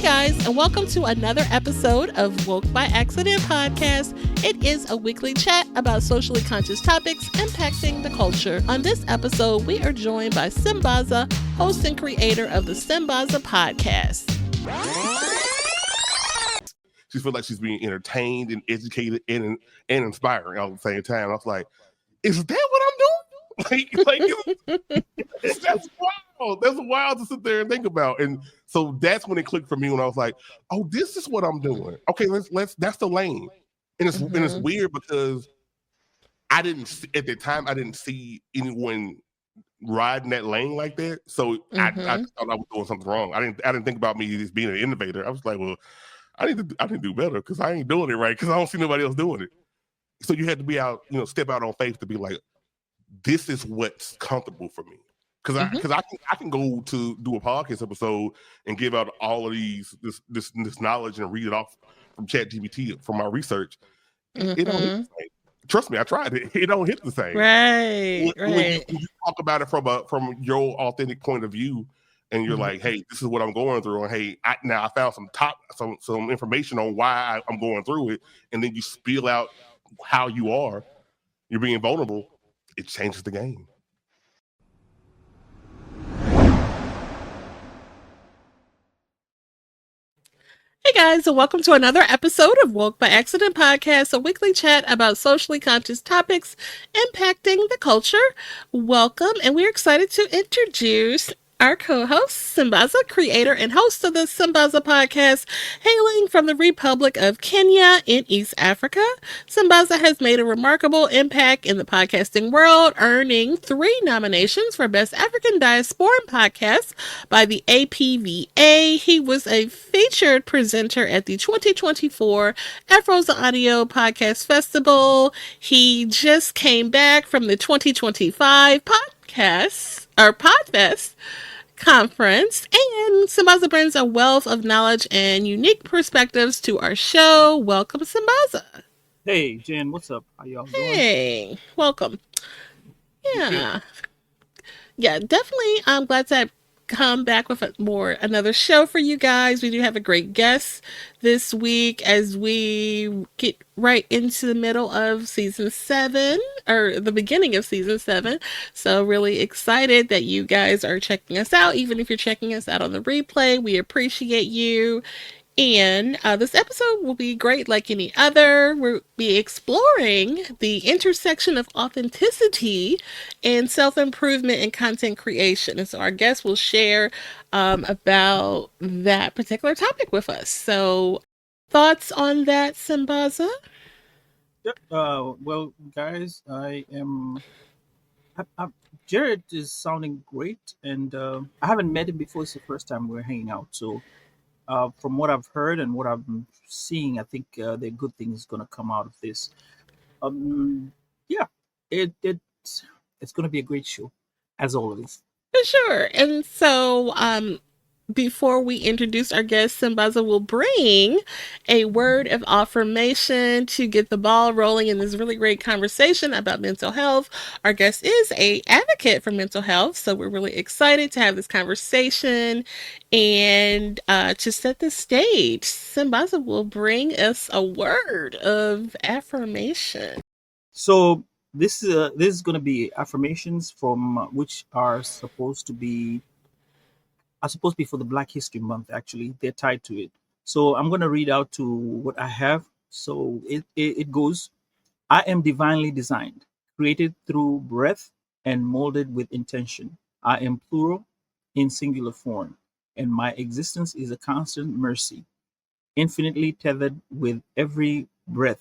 Hey guys, and welcome to another episode of Woke by Accident Podcast. It is a weekly chat about socially conscious topics impacting the culture. On this episode, we are joined by Sambaza, host and creator of the Sambaza Podcast. She feels like she's being entertained and educated and inspiring all at the same time. I was like, is that what I'm doing? That's wild. That's wild to sit there and think about. And so that's when it clicked for me when I was like, oh, this is what I'm doing. Okay, let's that's the lane. And it's weird because at the time I didn't see anyone riding that lane like that. So I thought I was doing something wrong. I didn't think about me as being an innovator. I was like, well, I need to do better because I ain't doing it right because I don't see nobody else doing it. So you had to be out, step out on faith to be like, this is what's comfortable for me. Because I can go to do a podcast episode and give out all of this knowledge and read it off from ChatGPT from my research. It don't hit the same. Trust me, I tried it. It don't hit the same. Right. When you talk about it from your authentic point of view, and you're like, hey, this is what I'm going through, and hey, I found some information on why I'm going through it, and then you spill out how you are. You're being vulnerable. It changes the game. Hey guys, and welcome to another episode of Woke by Accident Podcast, a weekly chat about socially conscious topics impacting the culture. Welcome, and we're excited to introduce our co-host, Sambaza, creator and host of the Sambaza Podcast, hailing from the Republic of Kenya in East Africa. Sambaza has made a remarkable impact in the podcasting world, earning 3 nominations for Best African Diasporan Podcast by the APVA. He was a featured presenter at the 2024 Afros Audio Podcast Festival. He just came back from the 2025 Podfest conference, and Sambaza brings a wealth of knowledge and unique perspectives to our show. Welcome, Sambaza. Hey, Jen, what's up? How y'all doing? Hey, welcome. Yeah, definitely. I'm glad to come back with another show for you guys. We do have a great guest this week as we get right into the middle of season 7, or the beginning of season 7. So really excited that you guys are checking us out. Even if you're checking us out on the replay, we appreciate you. And this episode will be great like any other. We'll be exploring the intersection of authenticity and self-improvement in content creation. And so our guests will share about that particular topic with us. So thoughts on that, Sambaza? Yep. Well, guys, Jarratt is sounding great. And I haven't met him before. It's the first time we're hanging out. So from what I've heard and what I've been seeing, I think there are good things going to come out of this. It's going to be a great show, as always. For sure. And so before we introduce our guest, Sambaza will bring a word of affirmation to get the ball rolling in this really great conversation about mental health. Our guest is an advocate for mental health, so we're really excited to have this conversation. And to set the stage, Sambaza will bring us a word of affirmation. So this is going to be affirmations from which are supposed to be for the Black History Month. Actually, they're tied to it. So I'm going to read out to what I have. So it goes: I am divinely designed, created through breath, and molded with intention. I am plural in singular form, and my existence is a constant mercy, infinitely tethered with every breath.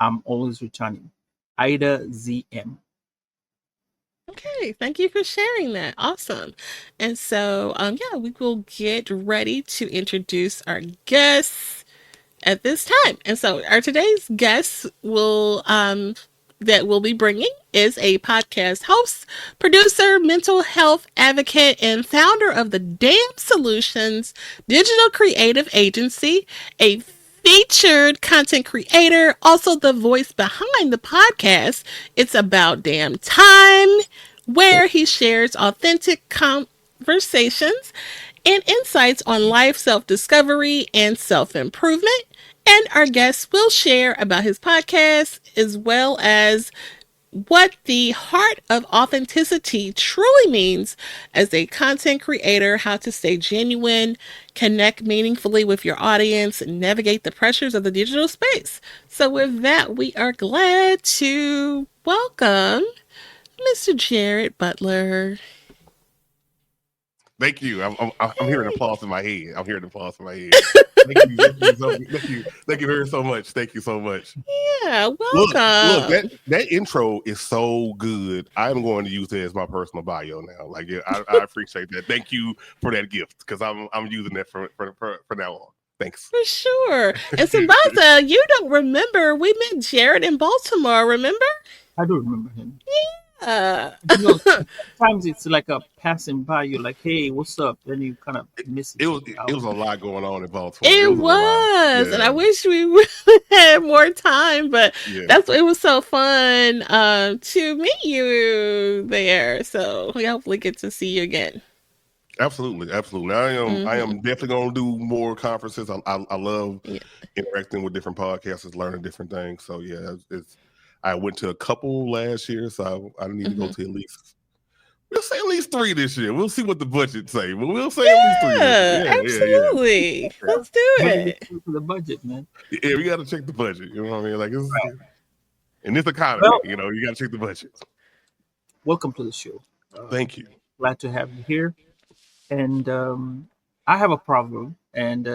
I'm always returning. Ida ZM. Okay, thank you for sharing that. Awesome. And so, we will get ready to introduce our guests at this time. And so, our today's guest that we'll be bringing is a podcast host, producer, mental health advocate, and founder of the Damn Solutions digital creative agency, a featured content creator, also the voice behind the podcast It's About Damn Time, where he shares authentic conversations and insights on life, self-discovery, and self-improvement. And our guest will share about his podcast as well as what the heart of authenticity truly means as a content creator, how to stay genuine, connect meaningfully with your audience, and navigate the pressures of the digital space. So with that, we are glad to welcome Mr. Jarratt Butler. Thank you. I'm hearing applause in my head. I'm hearing applause in my head. Thank you very so much. Thank you so much. Yeah, welcome. Look, that intro is so good. I'm going to use it as my personal bio now. Like, yeah, I appreciate that. Thank you for that gift because I'm using that for now on. Thanks. For sure. And Sambaza, you don't remember we met Jarratt in Baltimore, remember? I do remember him. Yeah. Sometimes it's like a passing by. You're like, "Hey, what's up?" Then you kind of miss it. It was a lot going on in Baltimore. It was. Yeah. And I wish we had more time, but it was so fun to meet you there. So we hopefully get to see you again. Absolutely. I am definitely going to do more conferences. I love interacting with different podcasters, learning different things. So yeah, I went to a couple last year, so I need to go to at least 3 this year. We'll see what the budget say, but we'll say at least 3. Yeah, absolutely. Let's do it. For the budget, man. Yeah, we got to check the budget. You know what I mean? Like, in this economy, you got to check the budget. Welcome to the show. Thank you. Glad to have you here. And I have a proverb, and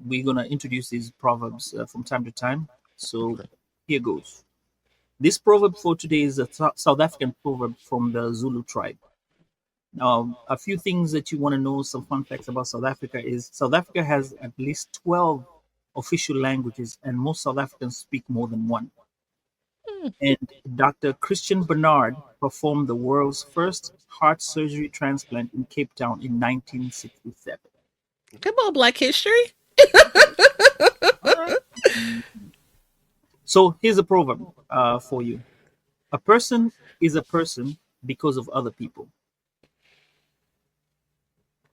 we're gonna introduce these proverbs from time to time. So here goes. This proverb for today is a South African proverb from the Zulu tribe. Now, a few things that you want to know, some fun facts about South Africa is South Africa has at least 12 official languages, and most South Africans speak more than one. And Dr. Christian Barnard performed the world's first heart surgery transplant in Cape Town in 1967. Come on, Black History. So here's a proverb for you. A person is a person because of other people.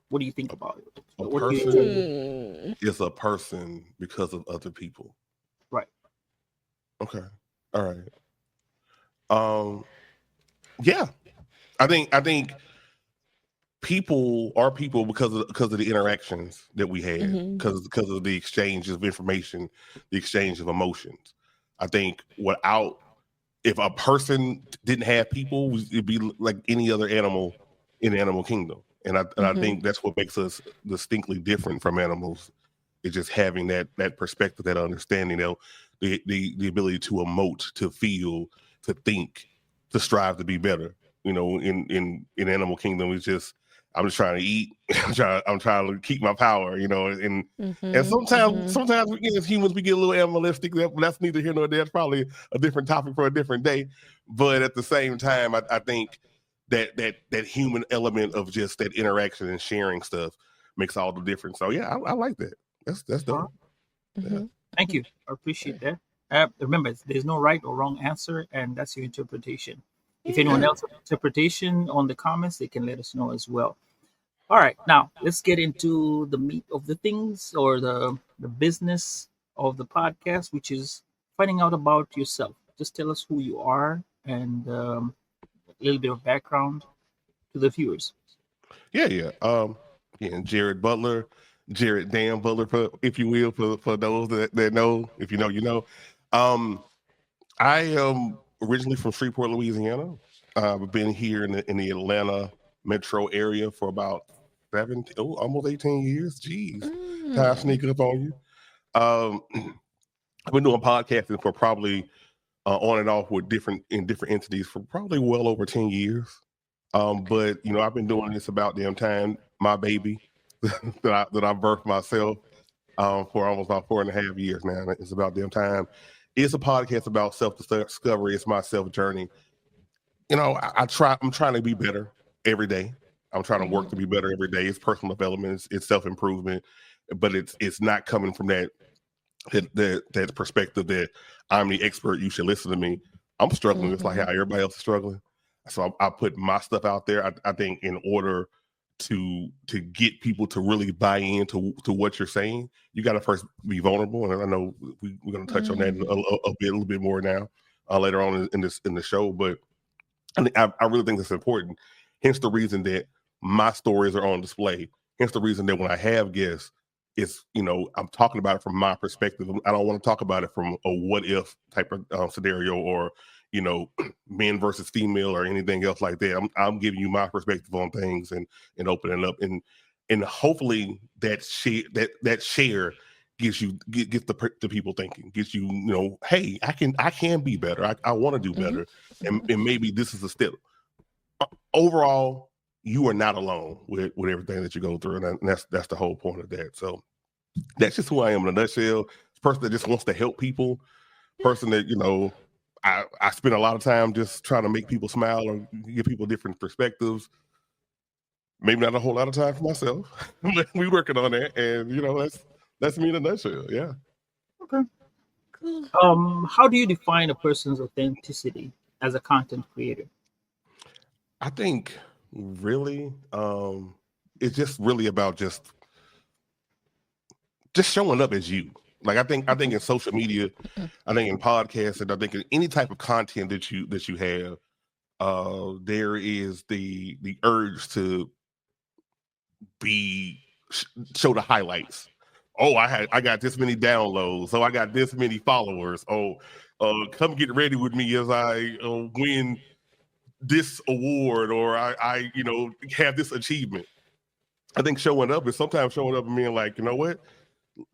What do you think about it? A person is a person because of other people. Right. Okay. All right. Yeah. I think people are people because of the interactions that we had, because of the exchange of information, the exchange of emotions. I think if a person didn't have people, it'd be like any other animal in the animal kingdom. And I think that's what makes us distinctly different from animals. It's just having that perspective, that understanding, the ability to emote, to feel, to think, to strive to be better. You know, in animal kingdom, I'm just trying to eat. I'm trying to keep my power. You know, and sometimes as humans we get a little animalistic. That's neither here nor there. That's probably a different topic for a different day. But at the same time, I think that human element of just that interaction and sharing stuff makes all the difference. So yeah, I like that. That's dope. Yeah. Thank you. I appreciate that. Remember, there's no right or wrong answer, and that's your interpretation. If anyone else has interpretation on the comments, they can let us know as well. All right, now let's get into the meat of the things, or the business of the podcast, which is finding out about yourself. Just tell us who you are and a little bit of background to the viewers. Yeah. Jarratt Butler, Jarratt Dan Butler, if you will, for those that know. If you know, you know. I am originally from Shreveport, Louisiana. I've been here in the Atlanta metro area for about almost 18 years. Jeez, time sneaking up on you. I've been doing podcasting for probably on and off with different entities for probably well over 10 years. But you know, I've been doing this about damn time. My baby that I birthed myself for almost about 4.5 years now. It's about damn time. It's a podcast about self-discovery. It's my self-journey. You know, I'm trying to be better every day. I'm trying to work to be better every day. It's personal development. It's self-improvement, but it's not coming from that perspective that I'm the expert. You should listen to me. I'm struggling. It's like how everybody else is struggling. So I put my stuff out there. I think in order to get people to really buy into what you're saying, you got to first be vulnerable. And I know we're going to touch on that a little bit more now later on in the show. But I really think that's important. Hence the reason that my stories are on display. Hence the reason that when I have guests, it's, I'm talking about it from my perspective. I don't want to talk about it from a what if type of scenario or, men versus female or anything else like that. I'm giving you my perspective on things and opening up and hopefully that share gets the people thinking, gets you, hey, I can be better. I want to do better. And maybe this is a step. Overall, you are not alone with everything that you go through. And that's the whole point of that. So that's just who I am in a nutshell. This person that just wants to help people, person that, I spend a lot of time just trying to make people smile or give people different perspectives. Maybe not a whole lot of time for myself. We're working on that. And, that's me in a nutshell. Yeah. Okay. Cool. How do you define a person's authenticity as a content creator? I think really, it's just really about just showing up as you. Like I think in social media, I think in podcasts, and I think in any type of content that you have, there is the urge to show the highlights. Oh, I got this many downloads. Oh, I got this many followers. Oh, come get ready with me as I win this award, or I have this achievement. I think showing up is sometimes showing up and being like, you know what?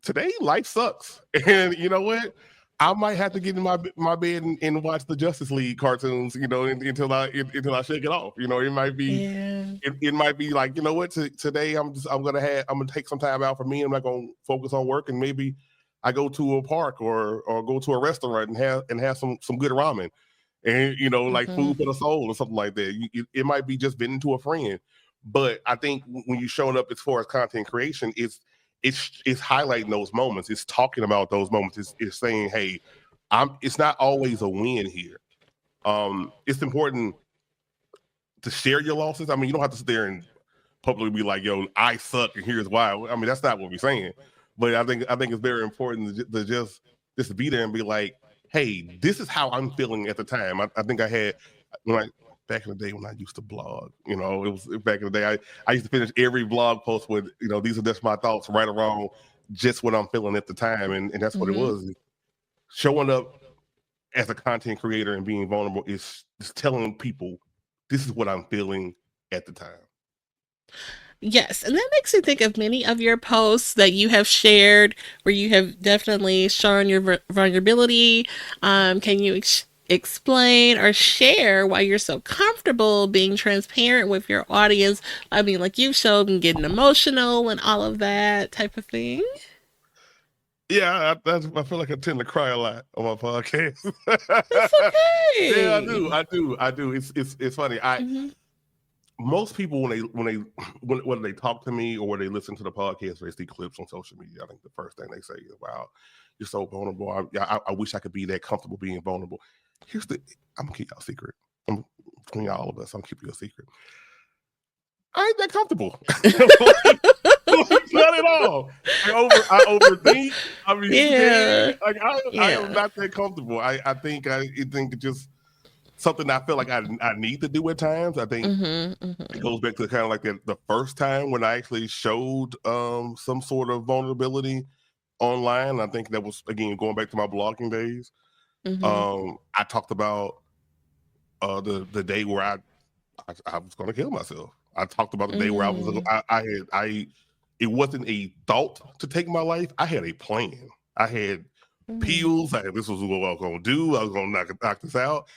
Today life sucks, and you know what? I might have to get in my bed and watch the Justice League cartoons, until I shake it off. It might be, it might be like, you know what? Today I'm gonna take some time out for me. I'm not gonna focus on work, and maybe I go to a park or go to a restaurant and have some good ramen, and like food for the soul or something like that. It might be just venting to a friend, but I think when you're showing up as far as content creation, it's highlighting those moments. It's talking about those moments. It's saying, hey, it's not always a win here. It's important to share your losses. I mean, you don't have to sit there and publicly be like, yo, I suck and here's why. I mean, that's not what we're saying. But I think it's very important to just be there and be like, hey, this is how I'm feeling at the time. I think I had back in the day when I used to blog, it was back in the day. I used to finish every blog post with, these are just my thoughts, right or wrong, just what I'm feeling at the time. And that's what it was. Showing up as a content creator and being vulnerable is just telling people, this is what I'm feeling at the time. Yes, and that makes me think of many of your posts that you have shared where you have definitely shown your vulnerability. Can you explain or share why you're so comfortable being transparent with your audience? I mean, like you showed and getting emotional and all of that type of thing. Yeah, I feel like I tend to cry a lot on my podcast. That's okay. Yeah, I do. It's funny. Most people when they talk to me or when they listen to the podcast or they see clips on social media, I think the first thing they say is, "Wow, you're so vulnerable. I wish I could be that comfortable being vulnerable." I'm gonna keep y'all a secret. Between all of us, I'm keeping you a secret. I ain't that comfortable. Not at all. I overthink. I mean, scared. Like I am not that comfortable. I think it's just something I feel like I need to do at times. I think it goes back to kind of like the first time when I actually showed some sort of vulnerability online. I think that was, again, going back to my blogging days. I talked about the day where I was going to kill myself. I talked about the day where it wasn't a thought to take my life. I had a plan. I had pills. This was what I was going to do. I was going to knock this out.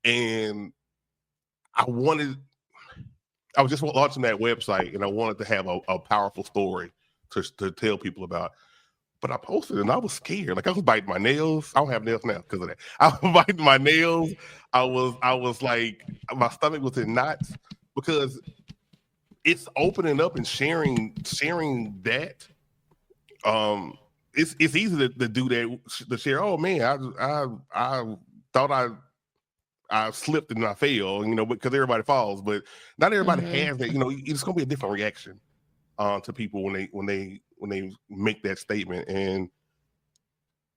And I was just launching that website, and I wanted to have a powerful story to tell people about. But I posted and I was scared. Like I was biting my nails. I don't have nails now because of that. I was biting my nails. I was like, my stomach was in knots because it's opening up and sharing that. It's easy to do that, to share. Oh man, I thought I slipped and I fell, because everybody falls, but not everybody has that. It's going to be a different reaction to people when they make that statement. And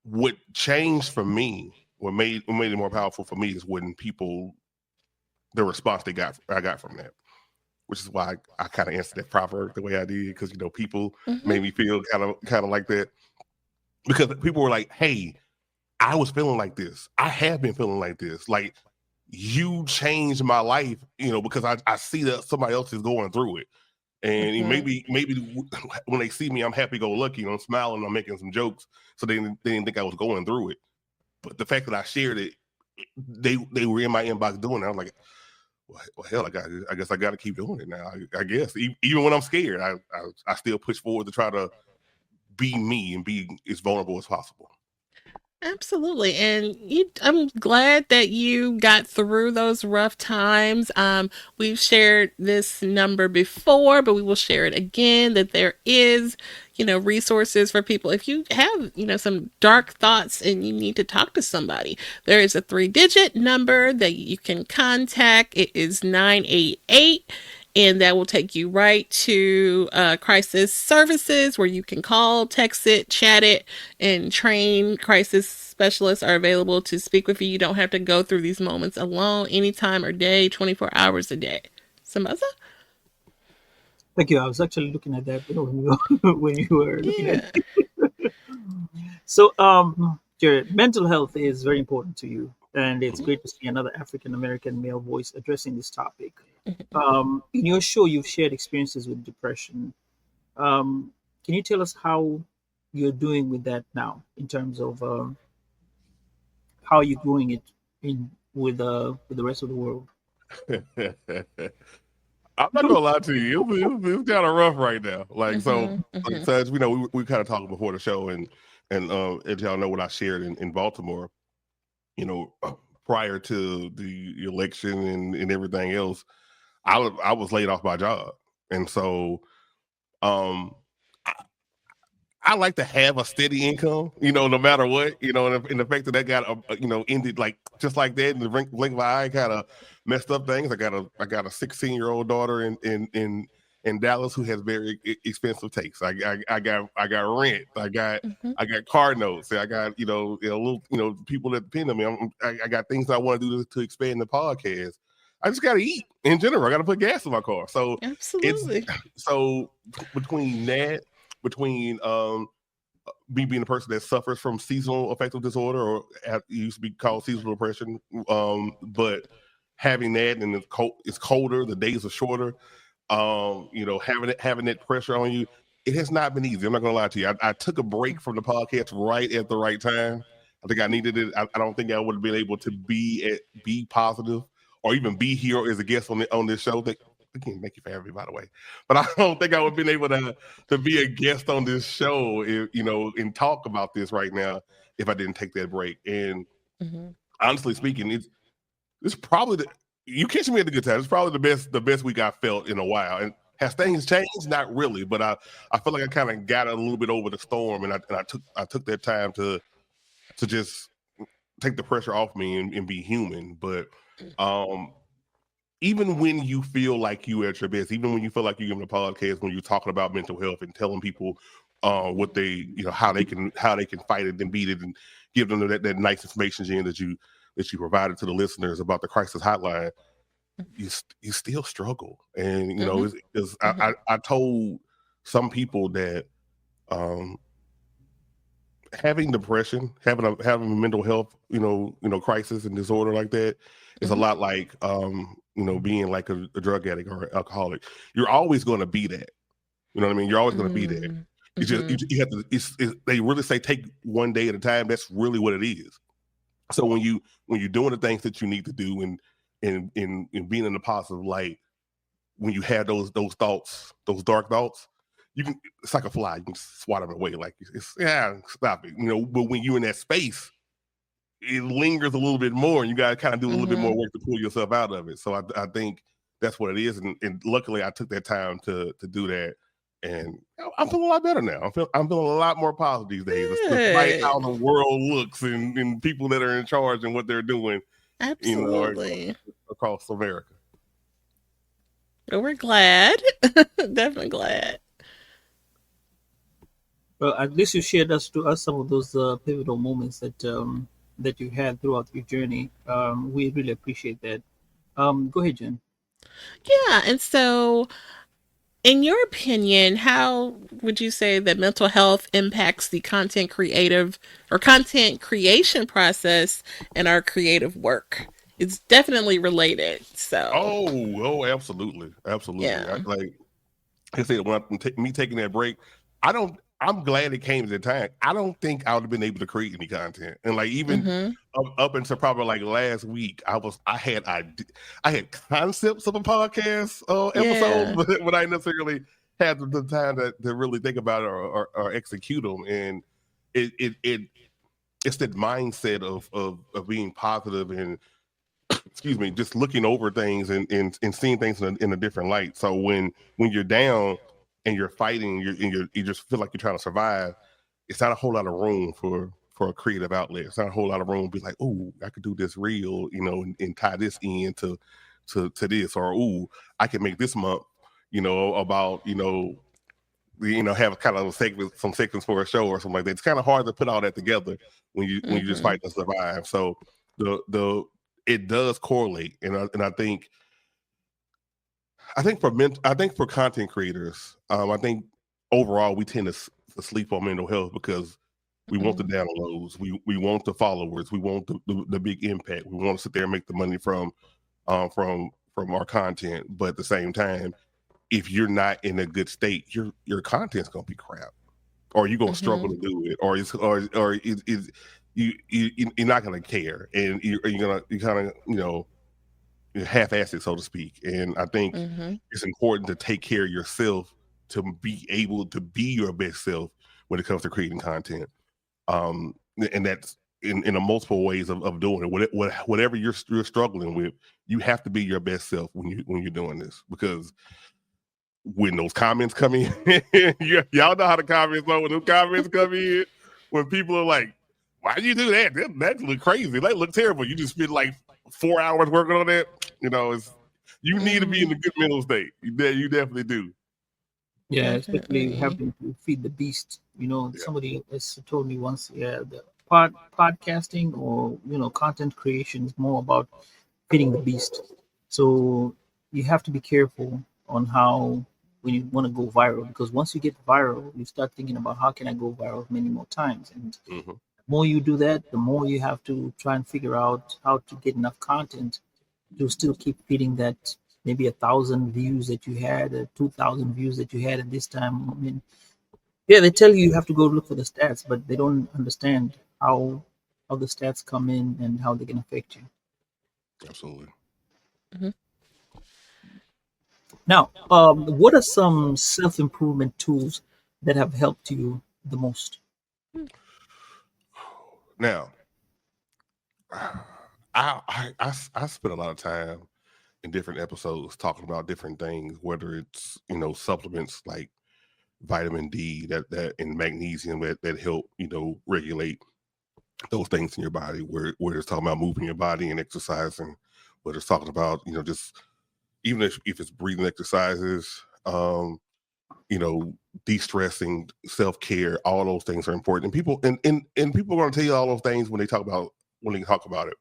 what changed for me, what made it more powerful for me, is when the response I got from that, which is why I kind of answered that proverb the way I did, because people made me feel kind of like that, because people were like, "Hey, I was feeling like this. I have been feeling like this. Like, you changed my life, because I see that somebody else is going through it, and maybe when they see me, I'm happy-go-lucky, I'm smiling, I'm making some jokes, so they didn't think I was going through it. But the fact that I shared it, they were in my inbox doing it. I'm like, well, hell, I guess I got to keep doing it now. I guess even when I'm scared, I still push forward to try to be me and be as vulnerable as possible. Absolutely. And I'm glad that you got through those rough times. We've shared this number before, but we will share it again, that there is, resources for people. If you have, some dark thoughts and you need to talk to somebody, there is a 3-digit number that you can contact. It is 988. And that will take you right to crisis services, where you can call, text it, chat it, and trained crisis specialists are available to speak with you. You don't have to go through these moments alone, anytime or day, 24 hours a day. Sambaza? Thank you. I was actually looking at that when you were looking at it. So, Jarratt, mental health is very important to you, and it's great to see another African-American male voice addressing this topic. In your show, you've shared experiences with depression. Can you tell us how you're doing with that now, in terms of how you're growing it with the rest of the world? I'm not gonna lie to you. It's kind of rough right now. Like, so as we kind of talked before the show, and as y'all know, what I shared in Baltimore, prior to the election and everything else, I was laid off my job, and so I like to have a steady income, no matter what, and the fact that got ended like just like that in the blink of my eye, kind of messed up things. I got a 16-year-old daughter in Dallas who has very expensive takes. I got rent. I got car notes. I got little people that depend on me. I got things I want to do to expand the podcast. I just got to eat in general. I got to put gas in my car. So absolutely. So between me being a person that suffers from seasonal affective disorder, or it used to be called seasonal depression, but having that, and it's colder, the days are shorter, having that pressure on you, it has not been easy. I'm not gonna lie to you. I took a break from the podcast right at the right time. I think I needed it. I don't think I would have been able to be positive, or even be here as a guest on this show. Again, thank you for having me, by the way. But I don't think I would have been able to be a guest on this show, and talk about this right now if I didn't take that break. And honestly speaking, it's probably you catch me at the good time. It's probably the best week I felt in a while. And has things changed? Not really, but I feel like I kind of got a little bit over the storm, and I took that time to just take the pressure off me and be human. But even when you feel like you at your best, even when you feel like you're giving a podcast, when you're talking about mental health and telling people what they, how they can fight it and beat it, and give them that nice information, Jen, that you provided to the listeners about the crisis hotline, you still struggle. And I told some people that having depression, having a mental health, crisis and disorder like that is a lot like being like a drug addict or an alcoholic. You're always going to be that. You know what I mean? You're always going to be that. You just you have to. They really say take one day at a time. That's really what it is. So when you're doing the things that you need to do, and being in the positive light, when you have those thoughts, those dark thoughts, it's like a fly. You can swat them away. Like stop it. But when you're in that space, it lingers a little bit more, and you got to kind of do a little bit more work to pull yourself out of it. So I think that's what it is. And luckily I took that time to do that. And I'm feeling a lot better now. I'm feeling a lot more positive these days, despite how the world looks and people that are in charge and what they're doing. or Absolutely. across America. Well, we're glad. Definitely glad. Well, at least you shared to us some of those pivotal moments that you had throughout your journey. We really appreciate that. Go ahead, Jen. Yeah. And so, in your opinion, how would you say that mental health impacts the content creative or content creation process and our creative work? It's definitely related. So, Absolutely, absolutely. yeah. Like I said, when me taking that break, I don't. I'm glad it came at the time. I don't think I would have been able to create any content, and like even Mm-hmm. up until probably like last week, I had concepts of a podcast episode, Yeah. but I necessarily had the time to really think about it or execute them. And it it's that mindset of being positive and excuse me, just looking over things and seeing things in a different light. So when you're down and you're fighting, you just feel like you're trying to survive. It's not a whole lot of room for a creative outlet. It's not a whole lot of room to be like, oh, I could do this reel, and tie this in to this, or oh, I can make this month, about have kind of some segments for a show or something like that. It's kind of hard to put all that together when you just Mm-hmm. fight to survive. So the it does correlate, and I think for content creators, I think overall we tend to sleep on mental health because we want the Mm-hmm. downloads, we want the followers, we want the big impact, we want to sit there and make the money from our content, but at the same time, if you're not in a good state, your content's gonna be crap, or you're gonna struggle Mm-hmm. to do it, or you're not gonna care, and you kind of half-assed it, so to speak. And I think Mm-hmm. it's important to take care of yourself to be able to be your best self when it comes to creating content. And that's in a multiple ways of doing it. Whatever you're struggling with, you have to be your best self when you're doing this, because when those comments come in, y'all know how the comments are. When those comments come in, when people are like, "Why do you do that? That look crazy. That look terrible." You just spend like 4 hours working on that. You need to be in Mm-hmm. a good mental state. You definitely do. Yeah, especially Definitely. having to feed the beast. Yeah. Somebody has told me once, yeah, the podcasting or content creation is more about feeding the beast. So you have to be careful on how when you want to go viral, because once you get viral, you start thinking about how can I go viral many more times. And Mm-hmm. the more you do that, the more you have to try and figure out how to get enough content to still keep feeding that maybe 1,000 views that you had, 2,000 views that you had at this time. I mean, yeah, they tell you have to go look for the stats, but they don't understand how the stats come in and how they can affect you. Absolutely. Mm-hmm. Now, what are some self improvement tools that have helped you the most? Now, I spent a lot of time in different episodes talking about different things, whether it's supplements like vitamin D that and magnesium that help regulate those things in your body. Where it's talking about moving your body and exercising, whether it's talking about just even if it's breathing exercises, you know, de-stressing, self-care, all those things are important. And people are going to tell you all those things when they talk about it.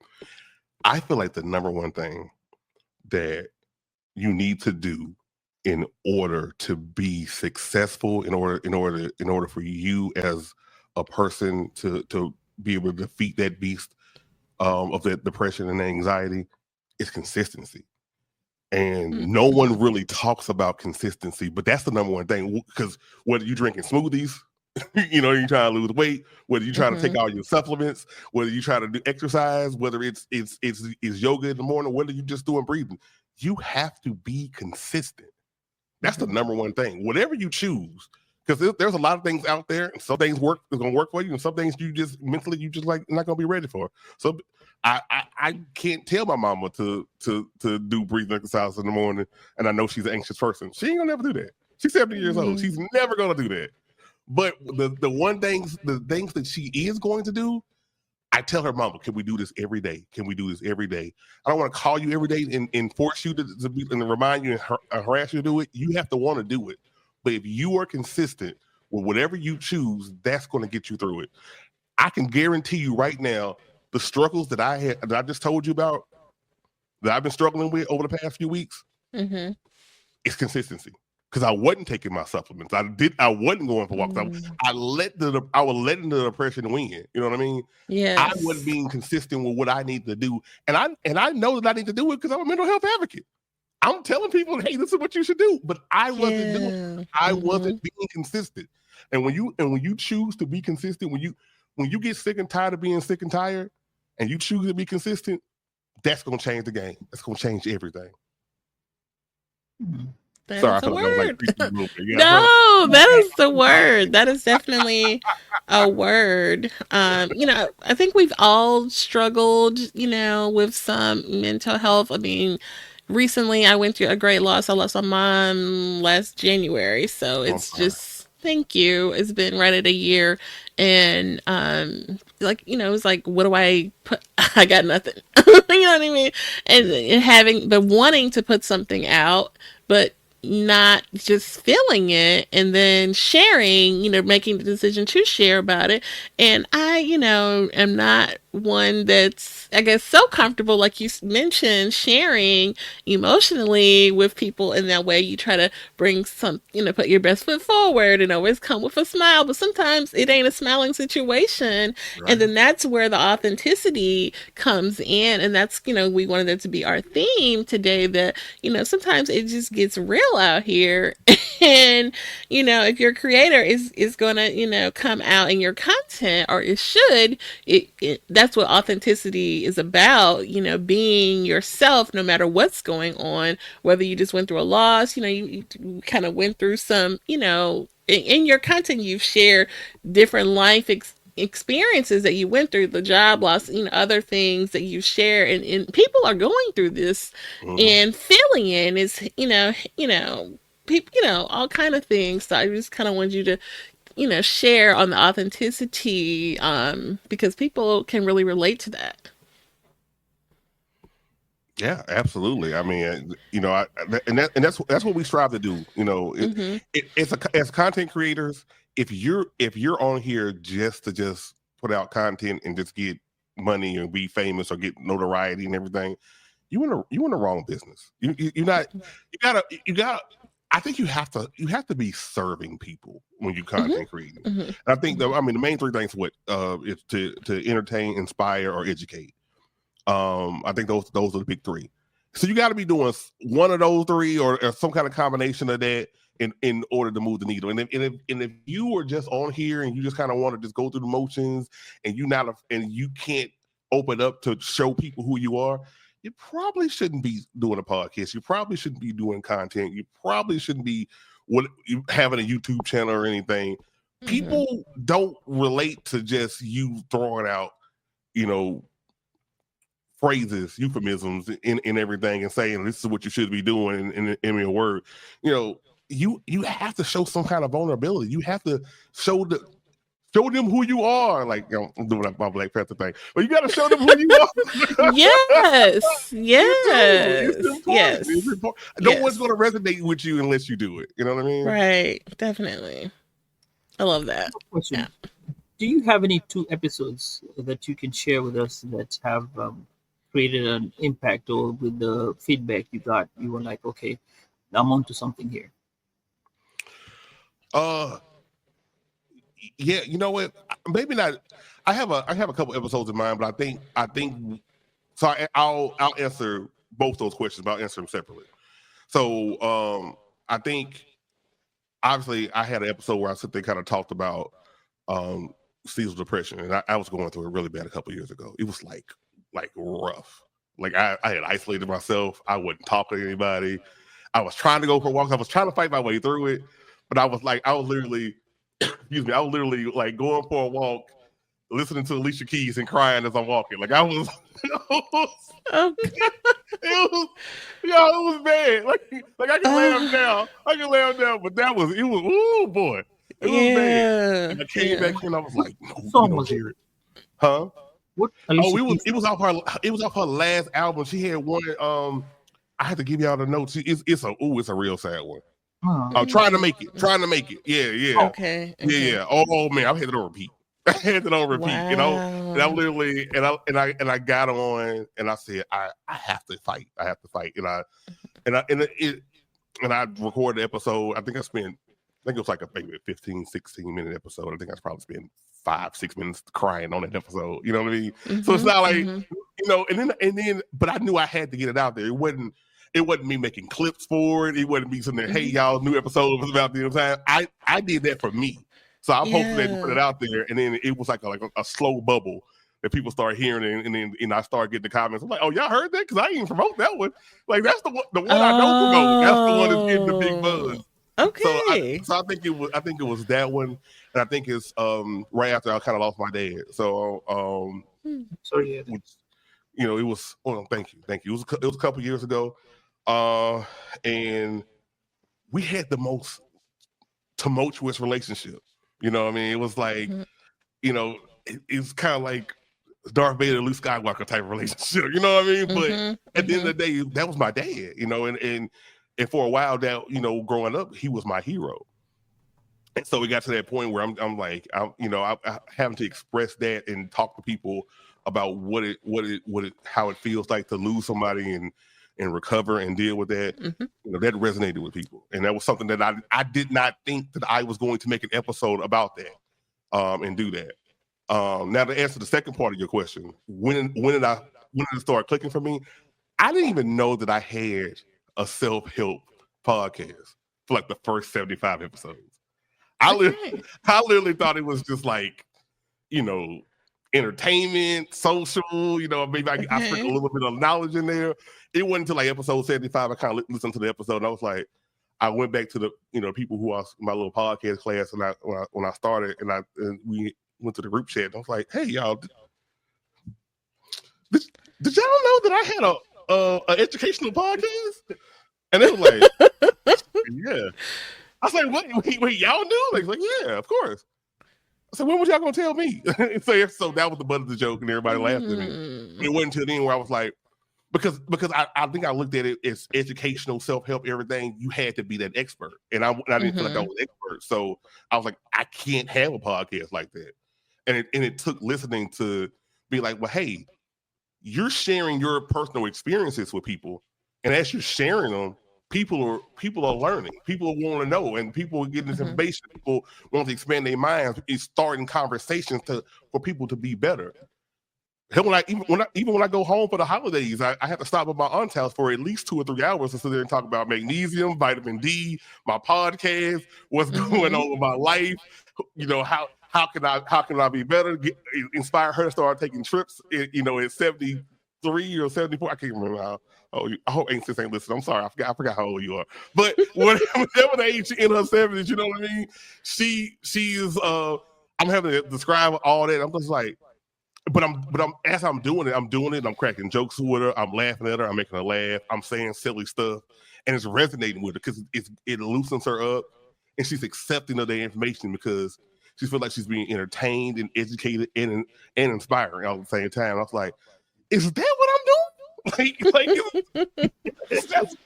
I feel like the number one thing that you need to do in order to be successful, in order for you as a person to be able to defeat that beast of that depression and anxiety, is consistency. And no one really talks about consistency, but that's the number one thing. Because whether you're drinking smoothies, you're trying to lose weight, whether you're trying to take Mm-hmm. all your supplements, whether you try to do exercise, whether it's yoga in the morning, whether you're just doing breathing, you have to be consistent. That's the Mm-hmm. number one thing. Whatever you choose, because there's a lot of things out there, and some things is gonna work for you, and some things you just mentally like not gonna be ready for. So I can't tell my mama to do breathing exercise in the morning, and I know she's an anxious person. She ain't gonna never do that. She's 70 years old. Mm-hmm. She's never gonna do that. But the things that she is going to do, I tell her, Mama, can we do this every day? Can we do this every day? I don't want to call you every day and force you to be, and remind you and harass you to do it. You have to want to do it. But if you are consistent with whatever you choose, that's going to get you through it. I can guarantee you right now, the struggles that I had, that I just told you about, that I've been struggling with over the past few weeks, it's consistency. Because I wasn't taking my supplements. I wasn't going for walks. I was letting the depression win. You know what I mean? Yeah. I wasn't being consistent with what I need to do. And I know that I need to do it because I'm a mental health advocate. I'm telling people, hey, this is what you should do. But I wasn't doing it. I wasn't being consistent. And when you choose to be consistent, when you get sick and tired of being sick and tired, and you choose to be consistent, that's gonna change the game. That's gonna change everything. That Sorry, is the I felt word. like No, that is the word. That is definitely a word. I think we've all struggled, with some mental health. I mean, recently I went through a great loss. I lost my mom last January. So it's just, thank you. It's been right at a year. And, it was like, what do I put? I got nothing. You know what I mean? And wanting to put something out, but not just feeling it and then sharing, making the decision to share about it. And I, am not one that's, I guess, so comfortable, like you mentioned, sharing emotionally with people in that way. You try to bring some, put your best foot forward and always come with a smile, but sometimes it ain't a smiling situation. Right. And then that's where the authenticity comes in. And that's, we wanted that to be our theme today, that, sometimes it just gets real out here. And, if your creator is going to, come out in your content, or it should, that's what authenticity is about, being yourself no matter what's going on, whether you just went through a loss, you kind of went through some, in your content, you've shared different life experiences that you went through, the job loss, other things that you share, and people are going through this and feeling it, and it's, people, all kind of things. So I just kind of want you to, share on the authenticity, because people can really relate to that. Yeah, absolutely. I mean, and that's what we strive to do. As content creators, if you're on here just to put out content and just get money and be famous or get notoriety and everything, you in the wrong business. You gotta. I think you have to be serving people when you content creating. And I think the main three things is to entertain, inspire, or educate. I think those are the big three. So you got to be doing one of those three or some kind of combination of that in order to move the needle. And if you are just on here and you just kind of want to just go through the motions and you can't open up to show people who you are, you probably shouldn't be doing a podcast. You probably shouldn't be doing content. You probably shouldn't be having a YouTube channel or anything. People don't relate to just you throwing out, phrases, euphemisms in everything and saying this is what you should be doing in your word. You have to show some kind of vulnerability. You have to show them who you are. Like, I'm doing my Black Panther thing, but you got to show them who you are. Yes. No one's going to resonate with you unless you do it. You know what I mean? Right. Definitely. I love that. Yeah. Do you have any 2 episodes that you can share with us that have created an impact, or with the feedback you got, you were like, okay, I'm onto something here? Yeah, you know what? Maybe not. I have a couple episodes in mind, but I think so. I'll answer both those questions, but I'll answer them separately. So I think obviously I had an episode where I sit there kind of talked about seasonal depression, and I was going through it really bad a couple years ago. It was like rough. Like I had isolated myself. I wouldn't talk to anybody. I was trying to go for walks. I was trying to fight my way through it, but I was literally like going for a walk, listening to Alicia Keys and crying as I'm walking. Like I was, it was bad. Like I can lay him down. But it was, oh boy. It was bad. And I came back and I was like, no, we don't hear it. Huh? What Oh, Alicia it was Keys? it was off her last album. She had one. I had to give y'all the notes. It's a real sad one. Trying to make it. Yeah. Okay. Yeah. Oh man, I've had it on repeat. I had it on repeat. Wow. And I literally and I got on and I said I have to fight. I have to fight. And I recorded the episode. I think it was like maybe a 15, 16-minute episode. I think I probably spent 5-6 minutes crying on that episode. You know what I mean? So it's not like and then but I knew I had to get it out there. It wasn't me making clips for it. It wasn't me sitting there, hey y'all, new episode was about the time. I did that for me. So I posted that and put it out there, and then it was like a slow bubble that people start hearing, and then I start getting the comments. I'm like, oh, y'all heard that? Because I didn't promote that one. Like that's the one I don't promote. That's the one that's getting the big buzz. Okay. So I think it was that one, and I think it's right after I kind of lost my dad. So Sorry, yeah. it was. Oh, thank you. It was a couple years ago, and we had the most tumultuous relationship. You know what I mean? It was like, it's kind of like Darth Vader, Luke Skywalker type of relationship. You know what I mean? But at the end of the day, that was my dad. And for a while, that growing up, he was my hero. And so we got to that point where I'm like, I'm having to express that and talk to people about how it feels like to lose somebody and recover and deal with that. That resonated with people, and that was something that I did not think that I was going to make an episode about that and do that. Now to answer the second part of your question, when did it start clicking for me? I didn't even know that I had a self-help podcast for like the first 75 episodes. I literally thought it was just like, entertainment, social, maybe I sprinkle a little bit of knowledge in there. It wasn't until like episode 75 I kind of listened to the episode, and I was like, I went back to the people who are my little podcast class, and when I started, and we went to the group chat, and I was like, hey y'all, did y'all know that I had a educational podcast? And they were like, yeah. I was like, wait, y'all knew? Like, yeah, of course. I said, when was y'all gonna tell me? So that was the butt of the joke, and everybody laughed at me. It wasn't until then where I was like, because I think I looked at it as educational, self-help, everything. You had to be that expert, and I didn't feel like I was an expert. So I was like, I can't have a podcast like that. And it took listening to be like, well, hey, you're sharing your personal experiences with people, and as you're sharing them, people are learning. People want to know, and people are getting this information. People want to expand their minds. It's starting conversations for people to be better. Even when I go home for the holidays, I have to stop at my aunt's house for at least 2 or 3 hours to sit there and talk about magnesium, vitamin D, my podcast, what's going on with my life. How can I be better? Inspire her to start taking trips. At 73 or 74, I can't remember how. Oh, I hope Sis ain't listening. I'm sorry, I forgot how old you are. But whatever the age in her 70s, you know what I mean? She is. I'm having to describe all that. I'm just like. But as I'm doing it, I'm cracking jokes with her, I'm laughing at her, I'm making her laugh, I'm saying silly stuff, and it's resonating with her because it loosens her up, and she's accepting of the information because she feels like she's being entertained and educated and inspiring all at the same time. I was like, is that what I'm doing? That's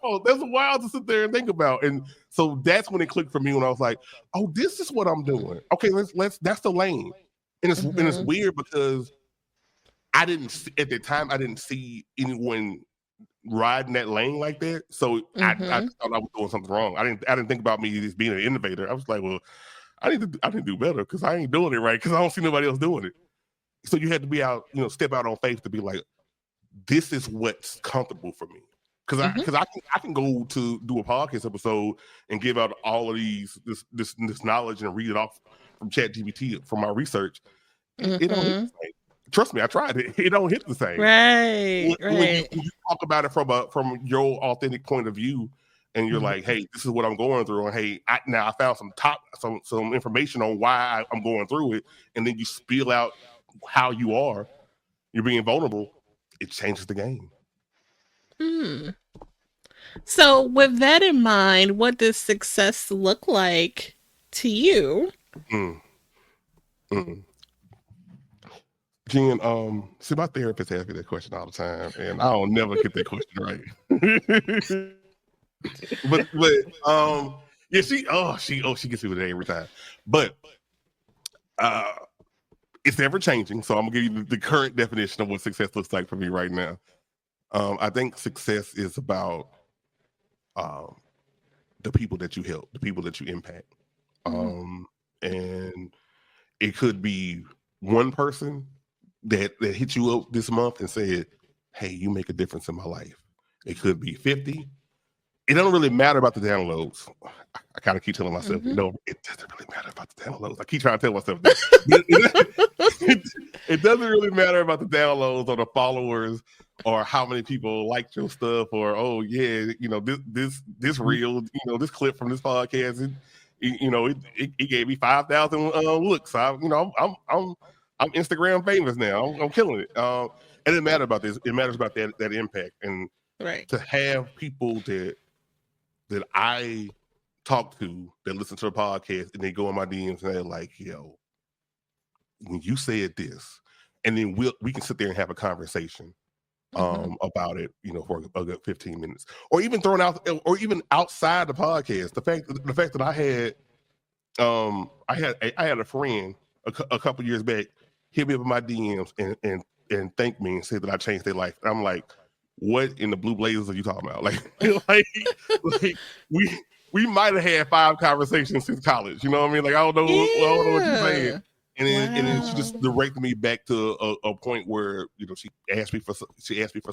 wild. That's wild to sit there and think about. And so that's when it clicked for me when I was like, oh, this is what I'm doing. Okay, that's the lane. And it's weird because at the time I didn't see anyone riding that lane like that. So I thought I was doing something wrong. I didn't think about me just being an innovator. I was like, well, I need to do better because I ain't doing it right because I don't see nobody else doing it. So you had to be out, step out on faith to be like, this is what's comfortable for me. Because I can go to do a podcast episode and give out all of this knowledge and read it off from ChatGPT from my research. It don't hit the same. Trust me, I tried it. It don't hit the same. Right. When you talk about it from your authentic point of view, and you're like, hey, this is what I'm going through, and hey, I found some information on why I'm going through it, and then you spill out how you're being vulnerable. It changes the game. So with that in mind, what does success look like to you? Jen, see, my therapist asks me that question all the time, and I don't never get that question right. Yeah, she gets me with it every time. But it's ever changing. So I'm gonna give you the current definition of what success looks like for me right now. I think success is about the people that you help, the people that you impact. And it could be one person that hit you up this month and said, hey, you make a difference in my life. It could be 50. It doesn't really matter about the downloads. I kind of keep telling myself, it doesn't really matter about the downloads. I keep trying to tell myself that. It doesn't really matter about the downloads or the followers or how many people liked your stuff or, oh yeah, this reel, this clip from this podcast, it gave me 5,000 looks. I'm Instagram famous now. I'm killing it. And it matters about this. It matters about that impact and to have people that I talk to that listen to the podcast and they go in my DMs and they're like, yo, when you said this, and then we can sit there and have a conversation about it, for a good 15 minutes, or even or even outside the podcast. The fact that I had a friend a couple years back hit me up in my DMs and thank me and say that I changed their life. And I'm like, what in the blue blazers are you talking about? Like we might have had 5 conversations since college. You know what I mean? Like I don't know what you're saying. And then she just directed me back to a point where she asked me for something. She asked me for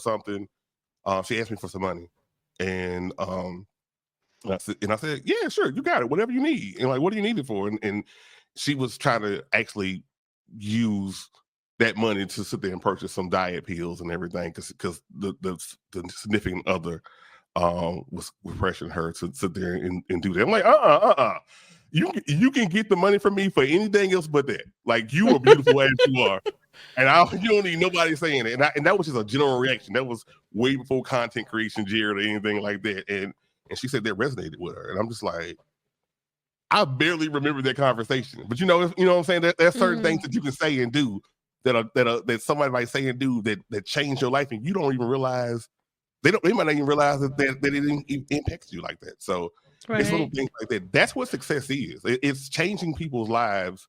some money, and I said, yeah, sure, you got it, whatever you need. And like, what do you need it for? And she was trying to actually use that money to sit there and purchase some diet pills and everything because the significant other was pressuring her to sit there and do that. I'm like, You can get the money from me for anything else but that. Like, you are beautiful as you are. And you don't need nobody saying it. And that was just a general reaction. That was way before content creation, Jarratt, or anything like that. And she said that resonated with her. And I'm just like, I barely remember that conversation. But you know what I'm saying? There's certain things that you can say and do that somebody might say and do that change your life, and you don't even realize they might not even realize that it didn't impact you like that. So it's little things like that. That's what success is. It's changing people's lives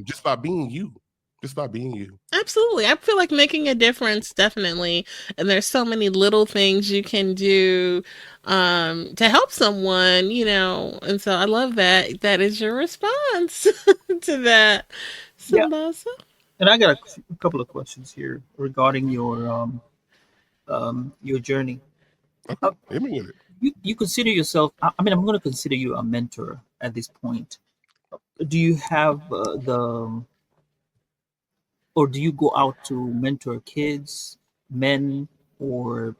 just by being you. Just by being you. Absolutely. I feel like making a difference, definitely. And there's so many little things you can do to help someone, and so I love that. That is your response to that, Sambaza. Yeah. And I got a couple of questions here regarding your journey. Okay. Hit me with it. You consider yourself, I'm going to consider you a mentor at this point. Do you have or do you go out to mentor kids, men, or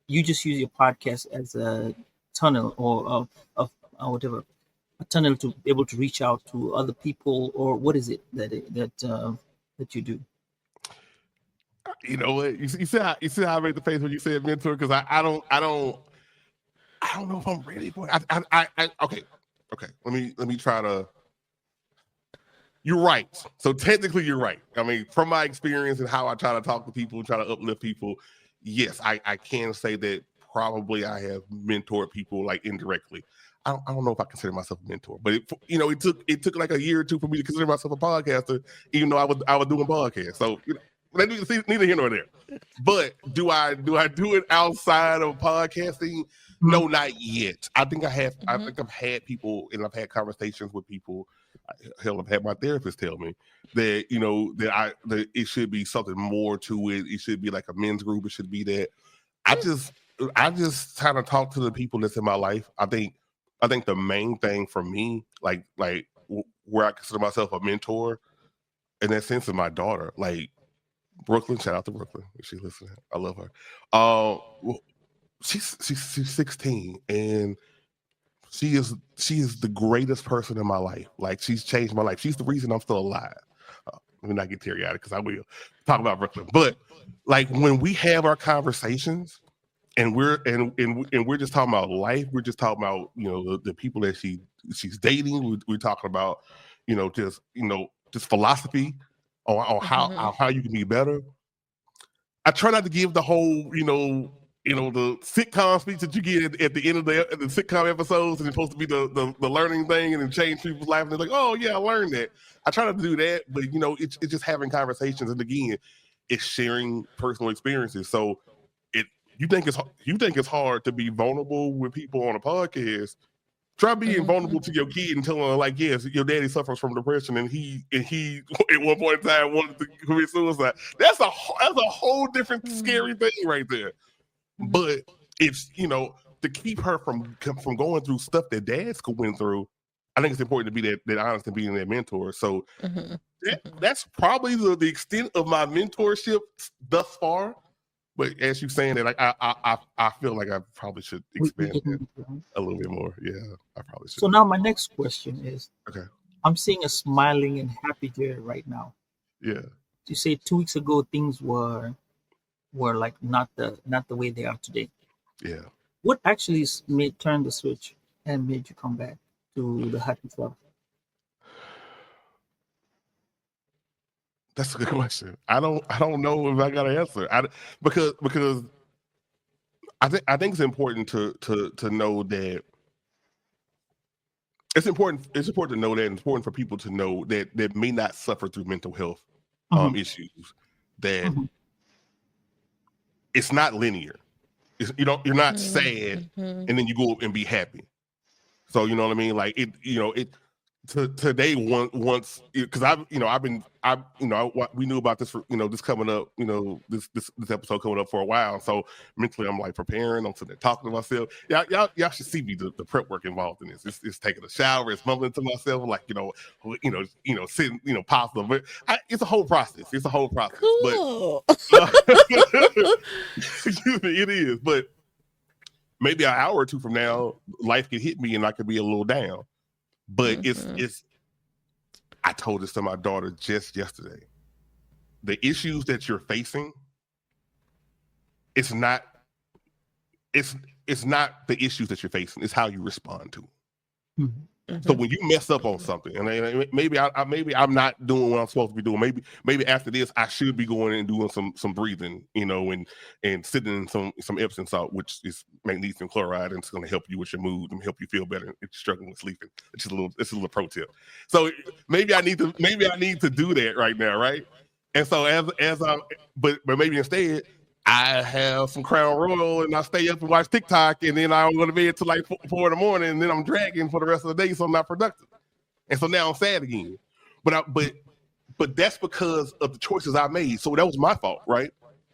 you just use your podcast as a tunnel or of whatever, a tunnel to be able to reach out to other people, or what is it that you do? You know what? You see how I made the face when you said mentor, because I don't know if I'm ready for it. Okay. Let me try to. You're right. So technically, you're right. I mean, from my experience and how I try to talk to people, try to uplift people, yes, I can say that probably I have mentored people like indirectly. I don't know if I consider myself a mentor, but it took like a year or two for me to consider myself a podcaster, even though I was doing podcasts. So neither here nor there. But do I do it outside of podcasting? No, not yet. I think I have. I think I've had people and I've had conversations with people. Hell, I've had my therapist tell me that that it should be something more to it. It should be like a men's group. It should be that. I just kind of talk to the people that's in my life. I think the main thing for me, like where I consider myself a mentor, in that sense, is my daughter. Like Brooklyn, shout out to Brooklyn if she's listening. I love her. She's 16 and she is the greatest person in my life. Like, she's changed my life. She's the reason I'm still alive. Let me not get teary-eyed because I will talk about Brooklyn. But like when we have our conversations and we're just talking about life, we're just talking about the people that she's dating. We're talking about just philosophy. or how you can be better. I try not to give the whole, the sitcom speech that you get at the end of the sitcom episodes, and it's supposed to be the learning thing and then change people's life. And they're like, oh yeah, I learned that. I try not to do that, but it's just having conversations, and again, it's sharing personal experiences. So you think it's hard to be vulnerable with people on a podcast. Try being vulnerable to your kid and telling her, like, yes, your daddy suffers from depression, and he at one point in time wanted to commit suicide. That's a whole different scary thing right there. But it's to keep her from going through stuff that dads went through. I think it's important to be that honest and being that mentor. So that's probably the extent of my mentorship thus far. But as you're saying that, like, I feel like I probably should expand that a little bit more. Yeah, I probably should. So now my next question is, okay, I'm seeing a smiling and happy Jarratt right now. Yeah. You say 2 weeks ago things were like not the way they are today. Yeah. What actually turned the switch and made you come back to the happy self? That's a good question. I don't know if I got an answer. Because I think it's important to know that it's important to know that, and it's important for people to know that may not suffer through mental health issues, that it's not linear. You're not sad and then you go up and be happy. So you know what I mean? Like today once because we knew about this for this coming up, this episode coming up for a while. So mentally I'm like preparing, I'm sitting there talking to myself. Y'all should see me, the prep work involved in this. It's taking a shower, it's mumbling to myself, like sitting positive. But it's a whole process. Cool. But excuse me, it is. But maybe an hour or two from now, life could hit me and I could be a little down. But it's I told this to my daughter just yesterday. The issues that you're facing, it's not the issues that you're facing, it's how you respond to them. So when you mess up on something, and maybe I'm not doing what I'm supposed to be doing. Maybe after this I should be going and doing some breathing, and sitting in some Epsom salt, which is magnesium chloride, and it's going to help you with your mood and help you feel better if you're struggling with sleeping. It's a little pro tip. So maybe I need to do that right now, right? And so but maybe instead I have some Crown Royal and I stay up and watch TikTok, and then I go to bed till like 4 in the morning, and then I'm dragging for the rest of the day, so I'm not productive. And so now I'm sad again. But that's because of the choices I made. So that was my fault, right?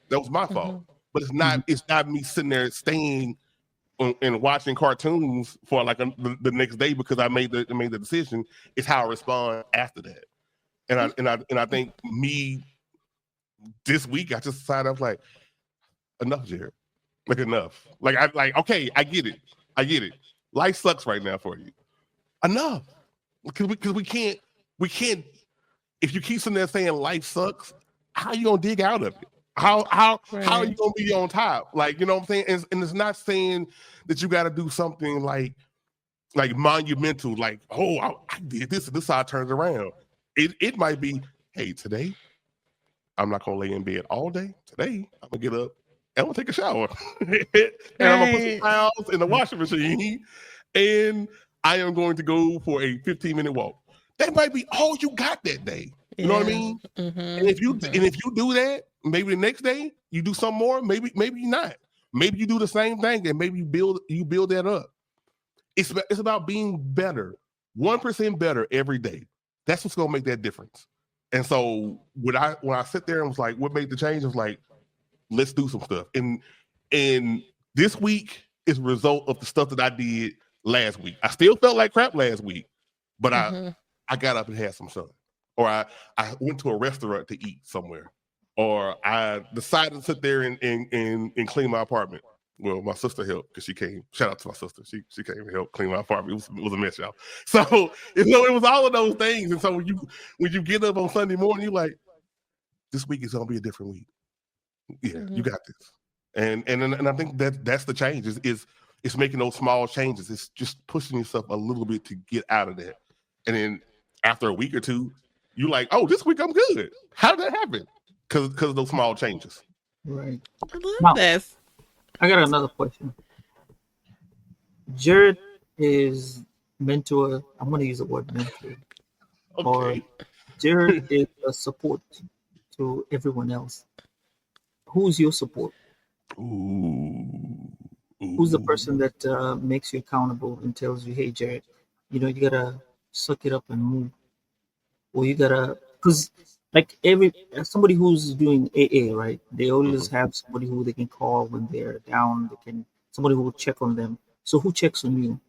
That was my fault. But it's not me sitting there staying and watching cartoons for like the next day because I made the decision. It's how I respond after that. And I think me this week I just decided, I was like, enough, Jarratt. Like enough. Okay, I get it. Life sucks right now for you. Enough. Because we can't. If you keep sitting there saying life sucks, how are you gonna dig out of it? How are you gonna be on top? Like, you know what I'm saying? And it's not saying that you got to do something like monumental, like, oh, I did this and this how I turned around. It might be, hey, today I'm not gonna lay in bed all day. Today I'm gonna get up. I'm gonna take a shower, and I'm gonna put some towels in the washing machine, and I am going to go for a 15-minute walk. That might be all you got that day. You know what I mean? And if you do that, maybe the next day you do some more. Maybe not. Maybe you do the same thing, and maybe you build that up. It's about being better, 1% better every day. That's what's gonna make that difference. And so when I sit there and was like, what made the change? I was like, let's do some stuff. And this week is a result of the stuff that I did last week. I still felt like crap last week, but I got up and had some fun. Or I went to a restaurant to eat somewhere. Or I decided to sit there and clean my apartment. Well, my sister helped because she came. Shout out to my sister. She came and helped clean my apartment. It was a mess, y'all. So it was all of those things. And so when you get up on Sunday morning, you're like, this week is gonna be a different week. Yeah, you got this. And I think that's the change. It's making those small changes. It's just pushing yourself a little bit to get out of that. And then after a week or two, you're like, oh, this week I'm good. How did that happen? Because of those small changes. Right. I love Now, this. I got another question. Jarratt is mentor. I'm going to use the word mentor. Or Okay. Jarratt is a support to everyone else. Who's your support? Ooh. Who's the person that makes you accountable and tells you, hey, Jarratt, you gotta suck it up and move, or you gotta, because like somebody who's doing AA, right? They always have somebody who they can call when they're down. Somebody who will check on them. So who checks on you?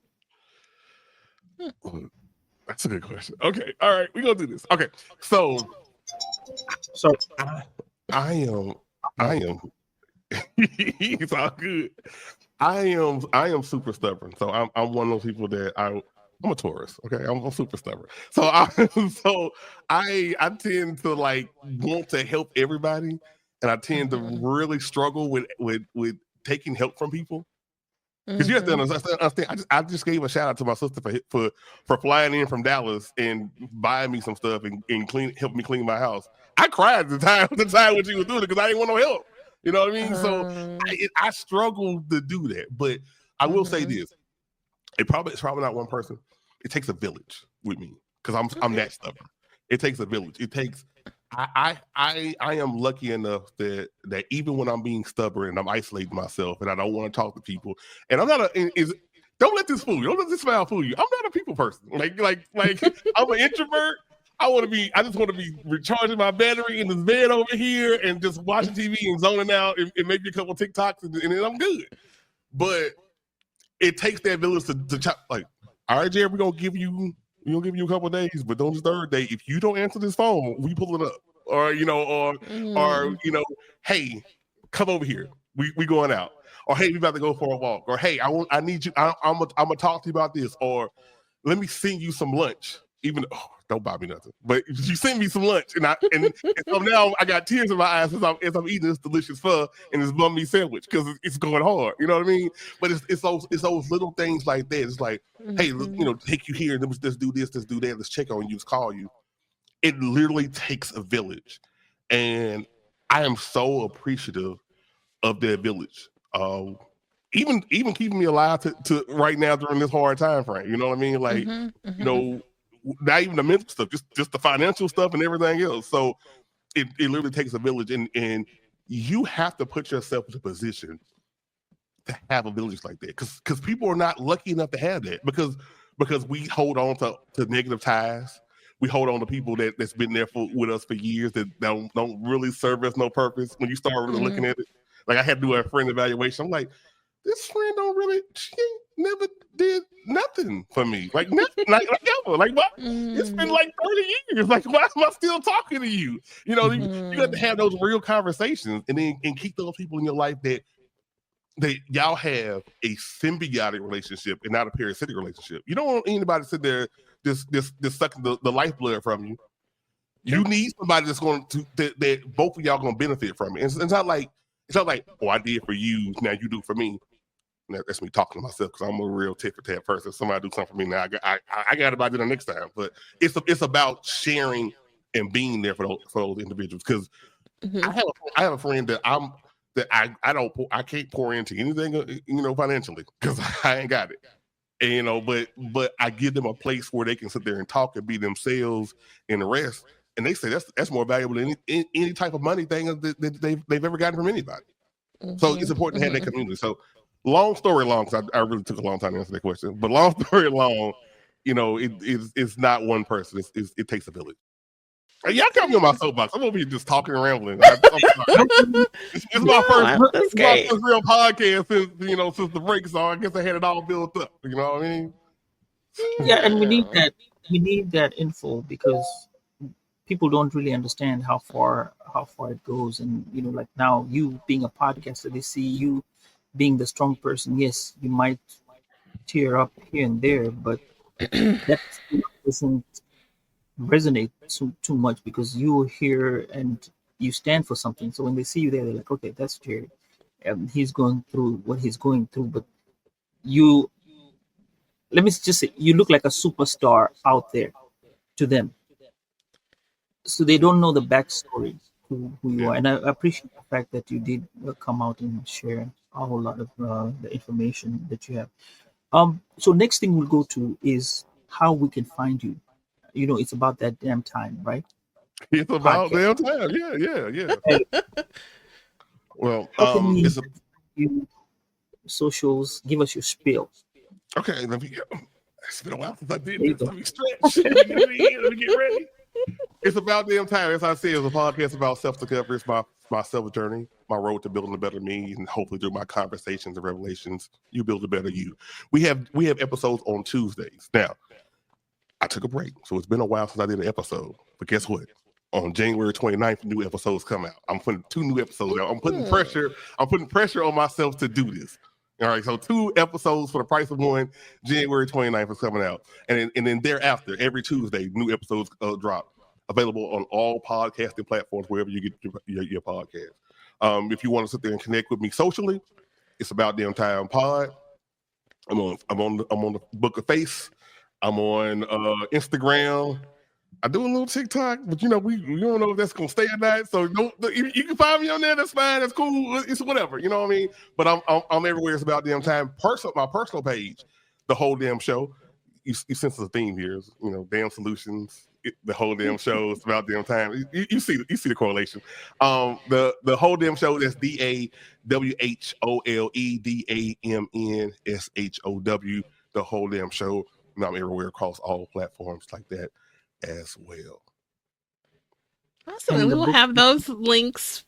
That's a good question. Okay, all right, we're gonna do this. Okay, so I am. He's all good. I am super stubborn. So I'm one of those people that I'm a Taurus. Okay, I'm super stubborn. So I tend to like want to help everybody, and I tend to really struggle with taking help from people. Because you have to understand. I just gave a shout out to my sister for flying in from Dallas and buying me some stuff and help me clean my house. I cried the time when she was doing it because I didn't want no help. You know what I mean? So I struggle to do that. But I will say this: it's probably not one person. It takes a village with me because I'm that stubborn. It takes a village. It takes. I am lucky enough that even when I'm being stubborn and I'm isolating myself and I don't want to talk to people, and I'm not don't let this fool you. Don't let this smile fool you. I'm not a people person. Like I'm an introvert. I just want to be recharging my battery in this bed over here and just watching TV and zoning out and maybe a couple TikToks and then I'm good. But it takes that village to chop. Like, all right, Jarratt, we're gonna give you a couple of days, but on the third day, if you don't answer this phone, we pull it up, or hey, come over here, we going out, or hey, we about to go for a walk, or hey, I need you, I'm gonna talk to you about this, or let me send you some lunch. Even don't buy me nothing, but you send me some lunch, and so now I got tears in my eyes as I'm eating this delicious pho and this bun meat sandwich because it's going hard. You know what I mean? But it's those little things like that. It's like, hey, take you here, let's do this, let's do that, let's check on you, let's call you. It literally takes a village, and I am so appreciative of that village. Even keeping me alive to right now during this hard time frame. You know what I mean? Like, not even the mental stuff, just the financial stuff and everything else. So it literally takes a village, and you have to put yourself in a position to have a village like that, because people are not lucky enough to have that, because we hold on to negative ties. We hold on to people that's been there with us for years that don't really serve us no purpose. When you start really looking at it, like I had to do a friend evaluation. I'm like, this friend she never did nothing for me. Like nothing, like ever. Like what? It's been like 30 years. Like why am I still talking to you? You know, you have to have those real conversations and keep those people in your life that y'all have a symbiotic relationship and not a parasitic relationship. You don't want anybody to sit there just sucking the lifeblood from you. You need somebody that's going to that both of y'all going to benefit from it. It's not like oh, I did for you, now you do for me. That's me talking to myself because I'm a real tit for tat person. Somebody do something for me now, I got about it the next time. But it's about sharing and being there for those individuals. Because I have a friend that I can't pour into anything financially because I ain't got it. And, but I give them a place where they can sit there and talk and be themselves and the rest. And they say that's more valuable than any type of money thing that they've ever gotten from anybody. So it's important to have that community. So long story long, because I really took a long time to answer that question. But long story long, it's not one person. It takes a village. Y'all got me on my soapbox. I'm over here just talking and rambling. It's my first real podcast since the break, so I guess I had it all built up. You know what I mean? Yeah, and we need that. We need that info because people don't really understand how far it goes. And like now, you being a podcaster, they see you being the strong person. Yes, you might tear up here and there, but that doesn't resonate too much because you're here and you stand for something. So when they see you there, they're like, okay, that's Jarratt. He's going through what he's going through, but let me just say, you look like a superstar out there to them. so they don't know the backstory to who you Yeah. are. And I appreciate the fact that you did come out and share a whole lot of the information that you have. So next thing we'll go to is how we can find you. You know, it's about that damn time, right? It's about Podcast. damn time. Yeah. Hey, Well, how can we it's a, find you? Socials? Give us your spiel. okay. Let me. It's been a while since I did There you this. go. Let me stretch. Let me get ready. It's about damn time. As I said, it's a podcast about self-discovery. It's my self-journey, my road to building a better me, and hopefully through my conversations and revelations, you build a better you. We have episodes on Tuesdays. Now, I took a break, so it's been a while since I did an episode. But guess what? On January 29th, new episodes come out. I'm putting 2 new episodes out. I'm putting pressure on myself to do this. All right, so 2 episodes for the price of 1. January 29th is coming out. And then thereafter, every Tuesday, new episodes drop. Available on all podcasting platforms, wherever you get your podcast. If you want to sit there and connect with me socially, it's About Damn Time Pod. I'm on the Book of Face. I'm on Instagram. I do a little TikTok, but you know we don't know if that's gonna stay or not. So you can find me on there. That's fine. That's cool. It's whatever. You know what I mean? But I'm everywhere. It's About Damn Time. My personal page, the whole damn show. You sense the theme here. You know, damn solutions. The whole damn show is About Damn Time. You see the correlation. The whole damn show. That's DAWHOLEDAMNSHOW. The whole damn show. And I'm everywhere across all platforms like that as well. Awesome. And we will have those links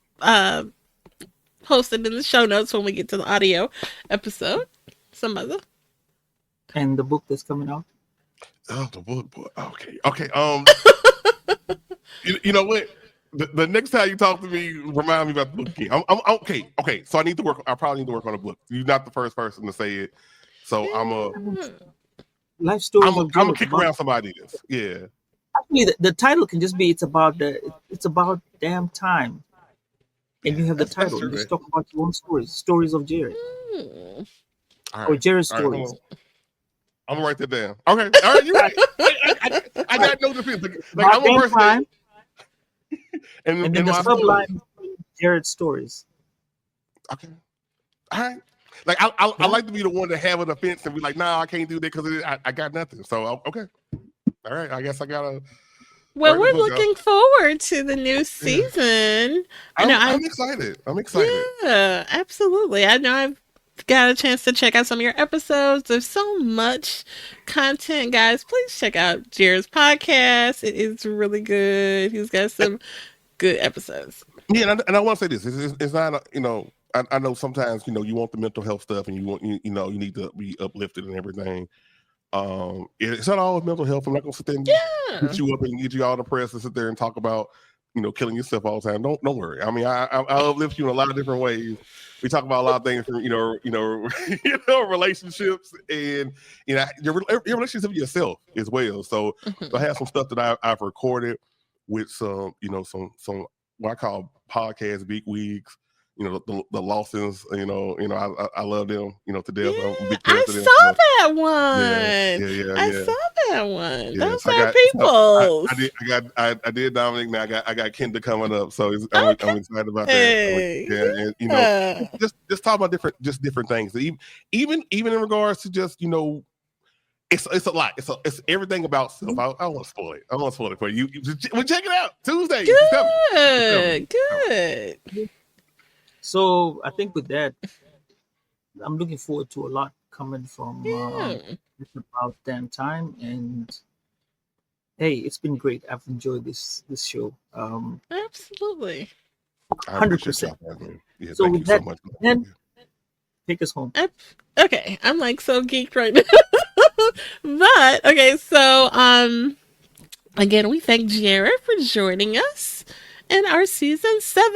posted in the show notes when we get to the audio episode. Sambaza. And the book that's coming out. Oh, the book. Okay. You know what? The next time you talk to me, remind me about the book again. I'm okay. So I probably need to work on a book. You're not the first person to say it. So Life story. I'm gonna kick around some ideas. Yeah. Actually, the title can just be it's about damn time, and you have the title. You just talk about your own stories of Jarratt, or Jarratt's stories. Right, I'm gonna write that down. Okay, all right, you're right. I got no defense. Like I'm a person. Time, and then the subline, Jarratt's stories. Okay, all right. Like I like to be the one to have an offense and be like, nah, I can't do that because I got nothing. So okay. All right, I guess I gotta. Well, we're looking forward to the new season. I'm excited. Yeah, absolutely. I know I've got a chance to check out some of your episodes. There's so much content, guys. Please check out Jarratt's podcast. It is really good. He's got some good episodes. Yeah, and I want to say this. It's not, I know sometimes, you want the mental health stuff and you need to be uplifted and everything. It's not always mental health. I'm not gonna sit there and get you up and get you all depressed and sit there and talk about killing yourself all the time. Don't worry. I mean, I'll uplift you in a lot of different ways. We talk about a lot of things from relationships and your relationship with yourself as well. So I have some stuff that I've recorded with some some what I call podcast big wigs. The Lawsons, I love them, to death. Yeah, I'm a big I fan of them, saw that one. Yeah. I saw that one. Yeah, Those are people. I did Dominic. Now I got Kendra coming up, so I'm excited about that. And just talk about different things. Even in regards to just it's a lot. It's everything about self. I don't want to spoil it. I don't want to spoil it for you. Well, check it out Tuesday. Good. So I think with that, I'm looking forward to a lot coming from About Damn Time. And hey, it's been great. I've enjoyed this show. Absolutely. 100%. Yeah, so thank you so much. And take us home. Okay, I'm like so geeked right now. But okay, so again, we thank Jarratt for joining us in our season 7,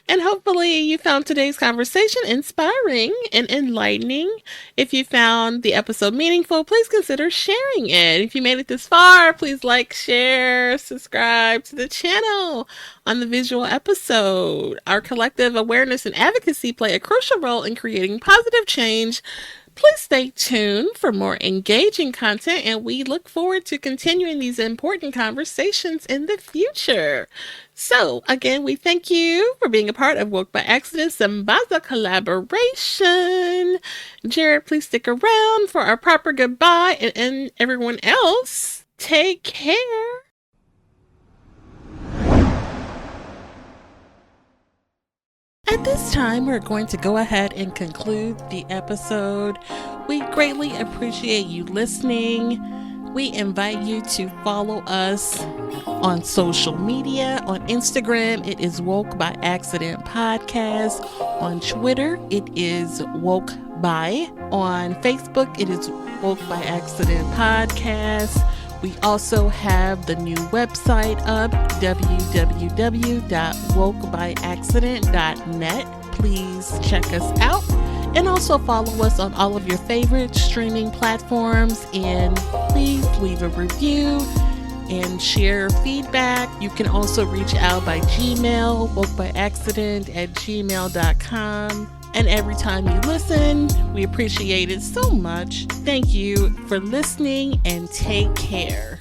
and hopefully you found today's conversation inspiring and enlightening. If you found the episode meaningful, please consider sharing it. If you made it this far, please like, share, subscribe to the channel on the visual episode. Our collective awareness and advocacy play a crucial role in creating positive change Please stay tuned for more engaging content, and we look forward to continuing these important conversations in the future. So, again, we thank you for being a part of Woke by Accident Sambaza collaboration. Jarratt, please stick around for our proper goodbye, and everyone else, take care. At this time, we're going to go ahead and conclude the episode. We greatly appreciate you listening. We invite you to follow us on social media. On Instagram, it is Woke by Accident Podcast. On Twitter, it is Woke by. On Facebook, it is Woke by Accident Podcast. We also have the new website up, www.wokebyaccident.net. Please check us out. And also follow us on all of your favorite streaming platforms. And please leave a review and share feedback. You can also reach out by Gmail, wokebyaccident@gmail.com. And every time you listen, we appreciate it so much. Thank you for listening and take care.